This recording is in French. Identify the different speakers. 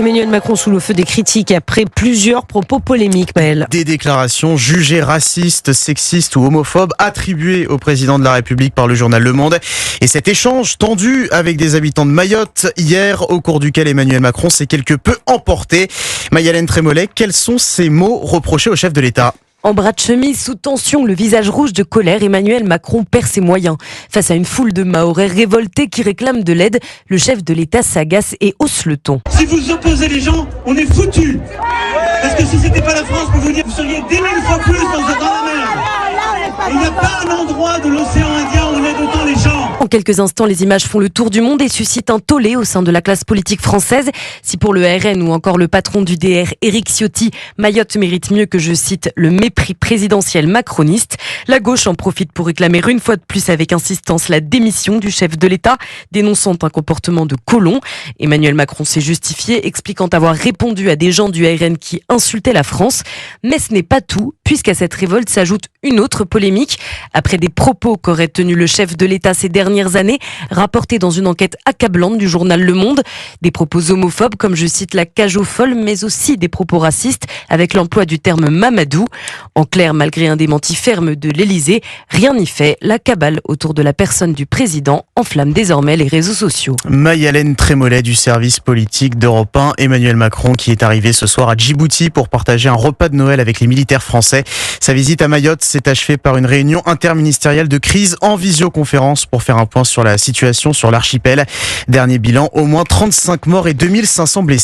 Speaker 1: Emmanuel Macron sous le feu des critiques après plusieurs propos polémiques, Maëlle.
Speaker 2: Des déclarations jugées racistes, sexistes ou homophobes attribuées au président de la République par le journal Le Monde. Et cet échange tendu avec des habitants de Mayotte hier, au cours duquel Emmanuel Macron s'est quelque peu emporté. Maï-Hélène Trémollet, quels sont ces mots reprochés au chef de l'État ?
Speaker 1: En bras de chemise, sous tension, le visage rouge de colère, Emmanuel Macron perd ses moyens. Face à une foule de Mahorais révoltés qui réclament de l'aide, le chef de l'État s'agace et hausse le ton.
Speaker 3: Si vous opposez les gens, on est foutus. Parce que si c'était pas la France, pour vous dire, vous seriez 10 000 fois plus dans la merde. Il n'y a pas un endroit de l'océan Indien où on aide autant les gens.
Speaker 1: En quelques instants, les images font le tour du monde et suscitent un tollé au sein de la classe politique française. Si pour le RN ou encore le patron du DR, Éric Ciotti, Mayotte mérite mieux que, je cite, le mépris présidentiel macroniste, la gauche en profite pour réclamer une fois de plus avec insistance la démission du chef de l'État, dénonçant un comportement de colon. Emmanuel Macron s'est justifié, expliquant avoir répondu à des gens du RN qui insultaient la France. Mais ce n'est pas tout, puisqu'à cette révolte s'ajoute une autre polémique. Après des propos qu'aurait tenus le chef de l'État ces dernières années, rapportés dans une enquête accablante du journal Le Monde. Des propos homophobes, comme je cite la cage aux folles, mais aussi des propos racistes, avec l'emploi du terme Mamadou. En clair, malgré un démenti ferme de l'Élysée, rien n'y fait. La cabale autour de la personne du président enflamme désormais les réseaux sociaux.
Speaker 2: Maï-Hélène Trémollet du service politique d'Europe 1. Emmanuel Macron qui est arrivé ce soir à Djibouti pour partager un repas de Noël avec les militaires français. Sa visite à Mayotte s'est achevée par une réunion interministérielle de crise en visioconférence pour faire un point sur la situation sur l'archipel. Dernier bilan, au moins 35 morts et 2500 blessés.